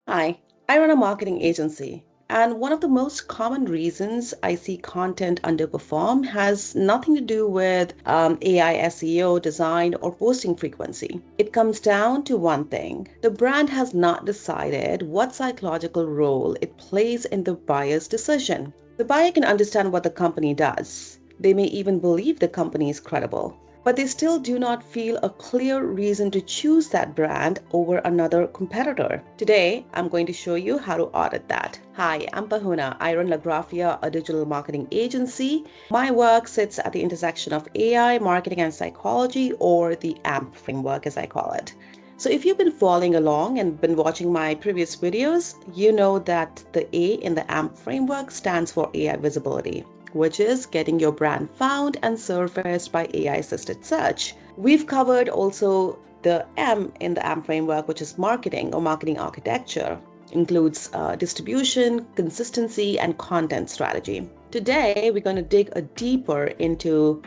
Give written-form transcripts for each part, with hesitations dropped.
Hi, I run a marketing agency, and one of the most common reasons I see content underperform has nothing to do with AI SEO, design, or posting frequency. It comes down to one thing: the brand has not decided what psychological role it plays in the buyer's decision. The buyer can understand what the company does. They may even believe the company is credible, but they still do not feel a clear reason to choose that brand over another competitor. Today, I'm going to show you how to audit that. Hi, I'm Pahuna. I run Lagraphia, a digital marketing agency. My work sits at the intersection of AI, marketing, and psychology, or the AMP framework, as I call it. So if you've been following along and been watching my previous videos, you know that the A in the AMP framework stands for AI visibility, which is getting your brand found and surfaced by AI-assisted search. We've covered also the M in the AMP framework, which is marketing or marketing architecture. Includes distribution, consistency, and content strategy. Today, we're going to dig a deeper into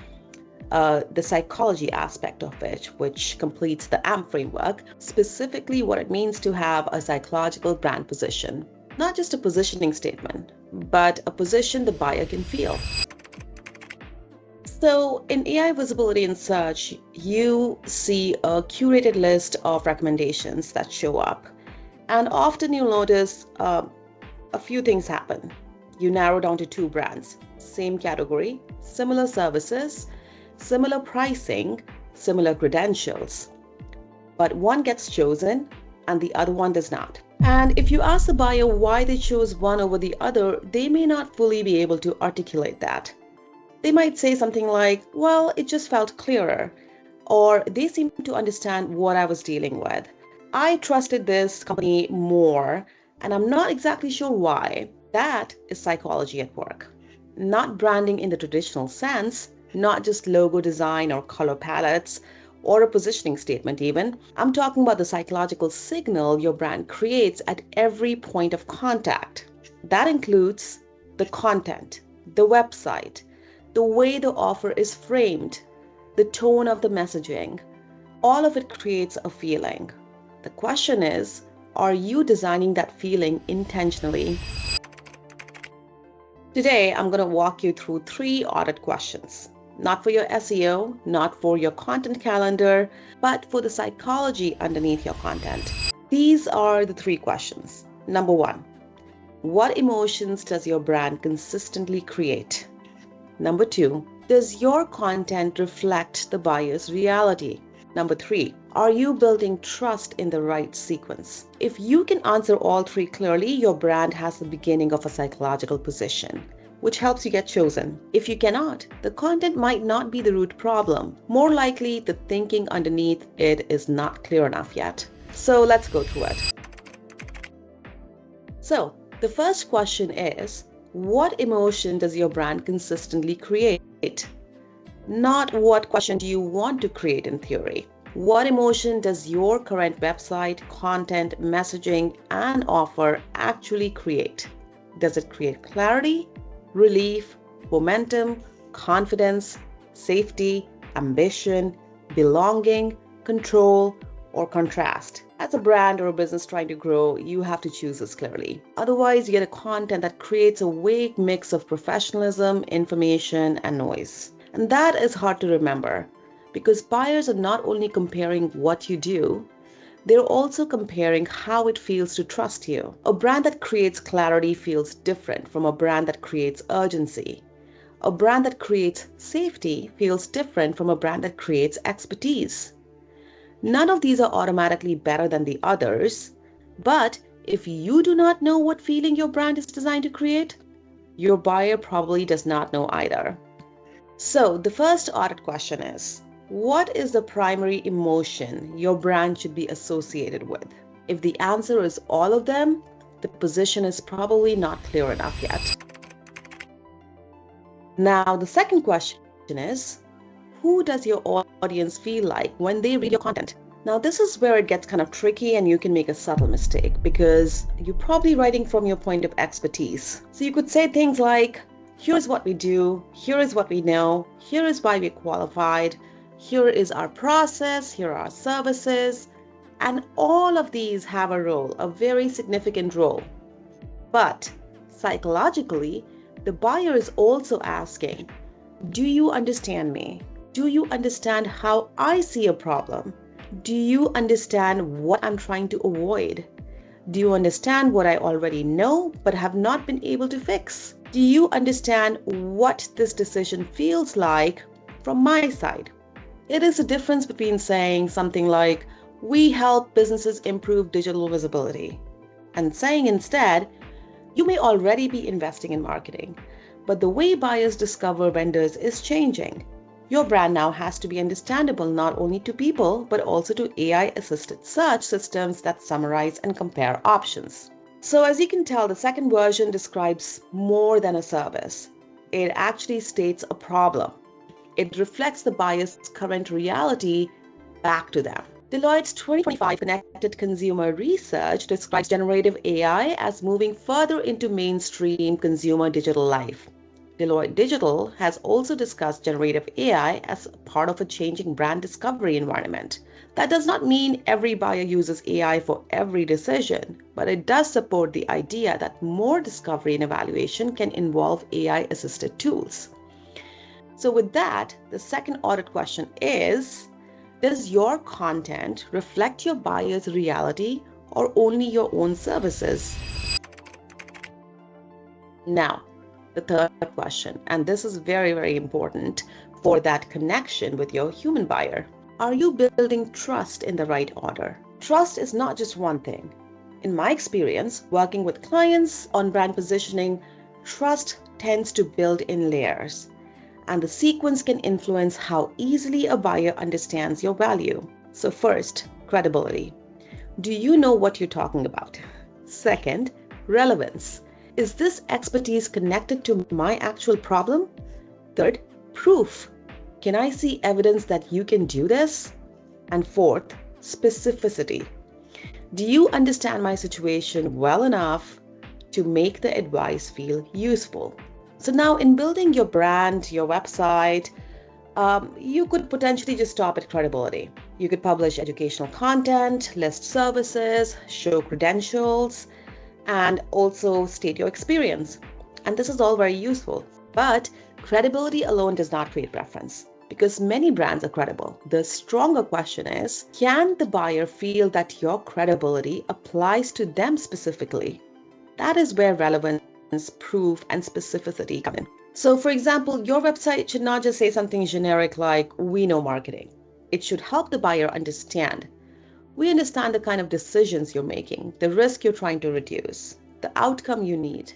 the psychology aspect of it, which completes the AMP framework, specifically what it means to have a psychological brand position. Not just a positioning statement, but a position the buyer can feel. So in AI visibility and search, you see a curated list of recommendations that show up. And often you'll notice a few things happen. You narrow down to two brands, same category, similar services, similar pricing, similar credentials. But one gets chosen and the other one does not. And if you ask the buyer why they chose one over the other, they may not fully be able to articulate that. They might say something like, well, it just felt clearer, or they seem to understand what I was dealing with. I trusted this company more, and I'm not exactly sure why. That is psychology at work. Not branding in the traditional sense, not just logo design or color palettes or a positioning statement even. I'm talking about the psychological signal your brand creates at every point of contact. That includes the content, the website, the way the offer is framed, the tone of the messaging. All of it creates a feeling. The question is, are you designing that feeling intentionally? Today, I'm going to walk you through 3 audit questions. Not for your SEO, not for your content calendar, but for the psychology underneath your content. These are the 3 questions. Number 1, what emotions does your brand consistently create? Number 2, does your content reflect the buyer's reality? Number 3, are you building trust in the right sequence? If you can answer all 3 clearly, your brand has the beginning of a psychological position, which helps you get chosen. If you cannot, the content might not be the root problem. More likely, the thinking underneath it is not clear enough yet. So let's go through it. So the first question is, what emotion does your brand consistently create? Not what question do you want to create in theory. What emotion does your current website, content, messaging, and offer actually create? Does it create clarity, relief, momentum, confidence, safety, ambition, belonging, control, or contrast? As a brand or a business trying to grow, you have to choose this clearly. Otherwise, you get a content that creates a vague mix of professionalism, information, and noise. And that is hard to remember because buyers are not only comparing what you do, they're also comparing how it feels to trust you. A brand that creates clarity feels different from a brand that creates urgency. A brand that creates safety feels different from a brand that creates expertise. None of these are automatically better than the others, but if you do not know what feeling your brand is designed to create, your buyer probably does not know either. So the first audit question is, what is the primary emotion your brand should be associated with? If the answer is all of them, the position is probably not clear enough yet. Now, the second question is, who does your audience feel like when they read your content? Now, this is where it gets kind of tricky and you can make a subtle mistake because you're probably writing from your point of expertise. So you could say things like, here is what we do, here is what we know, here is why we're qualified, here is our process, here are our services. And all of these have a role, a very significant role. But psychologically, the buyer is also asking, do you understand me? Do you understand how I see a problem? Do you understand what I'm trying to avoid? Do you understand what I already know but have not been able to fix? Do you understand what this decision feels like from my side? It is a difference between saying something like, we help businesses improve digital visibility, and saying instead, you may already be investing in marketing, but the way buyers discover vendors is changing. Your brand now has to be understandable not only to people, but also to AI-assisted search systems that summarize and compare options. So as you can tell, the second version describes more than a service. It actually states a problem. It reflects the buyer's current reality back to them. Deloitte's 2025 Connected Consumer Research describes generative AI as moving further into mainstream consumer digital life. Deloitte Digital has also discussed generative AI as part of a changing brand discovery environment. That does not mean every buyer uses AI for every decision, but it does support the idea that more discovery and evaluation can involve AI-assisted tools. So with that, the second audit question is, does your content reflect your buyer's reality or only your own services? Now, the third question, and this is very, very important for that connection with your human buyer. Are you building trust in the right order? Trust is not just one thing. In my experience, working with clients on brand positioning, trust tends to build in layers, and the sequence can influence how easily a buyer understands your value. So first, credibility. Do you know what you're talking about? Second, relevance. Is this expertise connected to my actual problem? Third, proof. Can I see evidence that you can do this? And fourth, specificity. Do you understand my situation well enough to make the advice feel useful? So now in building your brand, your website, you could potentially just stop at credibility. You could publish educational content, list services, show credentials, and also state your experience. And this is all very useful. But credibility alone does not create preference because many brands are credible. The stronger question is, can the buyer feel that your credibility applies to them specifically? That is where relevance, proof, and specificity come in. So for example, your website should not just say something generic like, we know marketing. It should help the buyer understand. We understand the kind of decisions you're making, the risk you're trying to reduce, the outcome you need,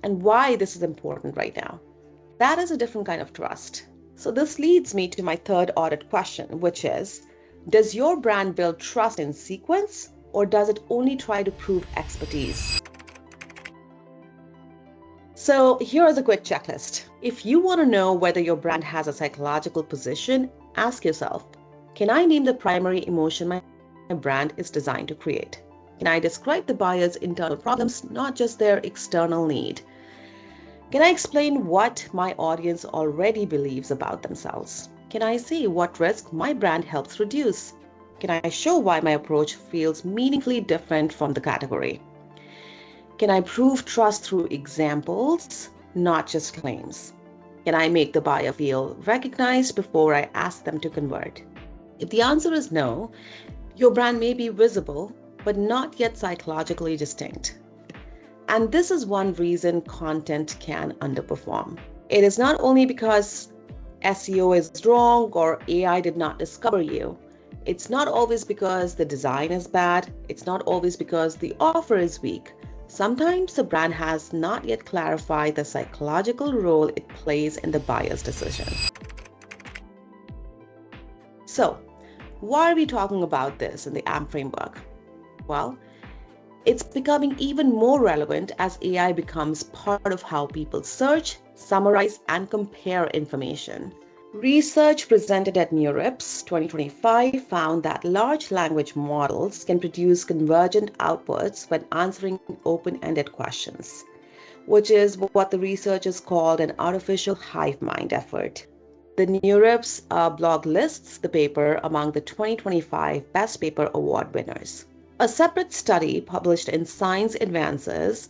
and why this is important right now. That is a different kind of trust. So this leads me to my third audit question, which is, does your brand build trust in sequence, or does it only try to prove expertise? So here is a quick checklist. If you want to know whether your brand has a psychological position, ask yourself, can I name the primary emotion my brand is designed to create? Can I describe the buyer's internal problems, not just their external need? Can I explain what my audience already believes about themselves? Can I see what risk my brand helps reduce? Can I show why my approach feels meaningfully different from the category? Can I prove trust through examples, not just claims? Can I make the buyer feel recognized before I ask them to convert? If the answer is no, your brand may be visible, but not yet psychologically distinct. And this is one reason content can underperform. It is not only because SEO is wrong or AI did not discover you. It's not always because the design is bad. It's not always because the offer is weak. Sometimes the brand has not yet clarified the psychological role it plays in the buyer's decision. So, why are we talking about this in the AMP framework? Well, it's becoming even more relevant as AI becomes part of how people search, summarize, and compare information. Research presented at NeurIPS 2025 found that large language models can produce convergent outputs when answering open-ended questions, which is what the researchers called an artificial hive mind effort. The Neurips blog lists the paper among the 2025 Best Paper Award winners. A separate study published in Science Advances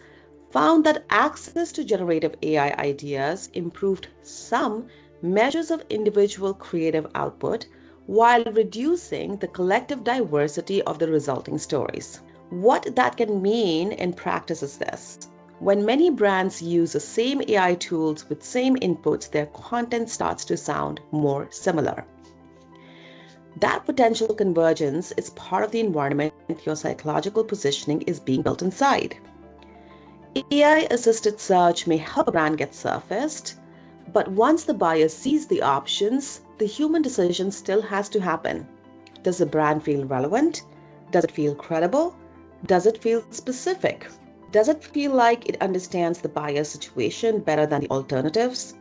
found that access to generative AI ideas improved some measures of individual creative output while reducing the collective diversity of the resulting stories. What that can mean in practice is this. When many brands use the same AI tools with same inputs, their content starts to sound more similar. That potential convergence is part of the environment your psychological positioning is being built inside. AI-assisted search may help a brand get surfaced, but once the buyer sees the options, the human decision still has to happen. Does the brand feel relevant? Does it feel credible? Does it feel specific? Does it feel like it understands the buyer's situation better than the alternatives?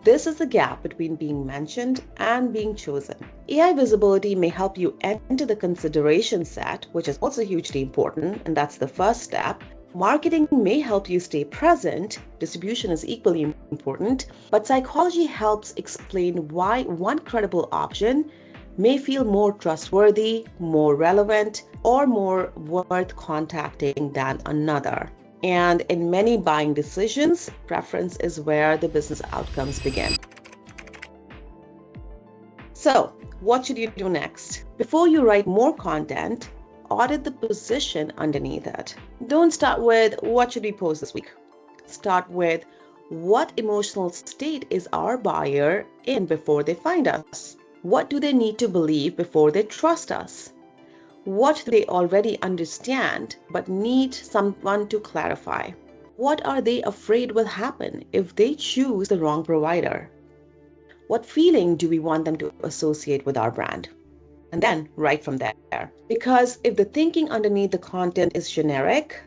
This is the gap between being mentioned and being chosen. AI visibility may help you enter the consideration set, which is also hugely important, and that's the first step. Marketing may help you stay present, distribution is equally important, but psychology helps explain why one credible option may feel more trustworthy, more relevant, or more worth contacting than another. And in many buying decisions, preference is where the business outcomes begin. So, what should you do next? Before you write more content, audit the position underneath it. Don't start with what should we post this week. Start with what emotional state is our buyer in before they find us? What do they need to believe before they trust us? What do they already understand but need someone to clarify? What are they afraid will happen if they choose the wrong provider? What feeling do we want them to associate with our brand? And then write from there. Because if the thinking underneath the content is generic,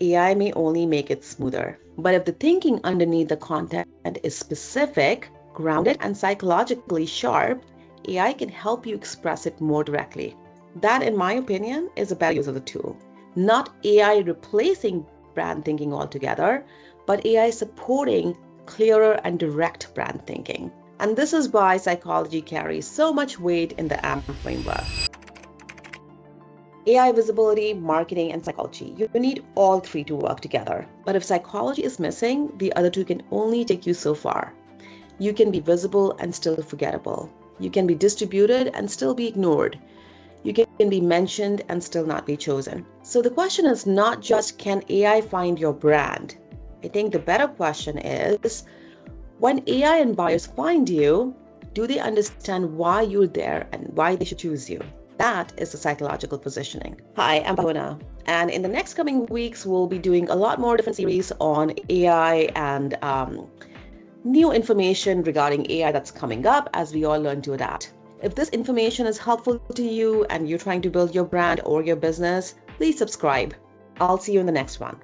AI may only make it smoother. But if the thinking underneath the content is specific, grounded, and psychologically sharp, AI can help you express it more directly. That, in my opinion, is a better use of the tool. Not AI replacing brand thinking altogether, but AI supporting clearer and direct brand thinking. And this is why psychology carries so much weight in the AMP framework. AI visibility, marketing, and psychology. You need all three to work together. But if psychology is missing, the other two can only take you so far. You can be visible and still forgettable. You can be distributed and still be ignored. You can be mentioned and still not be chosen. So the question is not just, can AI find your brand? I think the better question is, when AI and buyers find you, do they understand why you're there and why they should choose you? That is the psychological positioning. Hi, I'm Pavona, and in the next coming weeks, we'll be doing a lot more different series on AI and new information regarding AI that's coming up as we all learn to adapt. If this information is helpful to you and you're trying to build your brand or your business, please subscribe. I'll see you in the next one.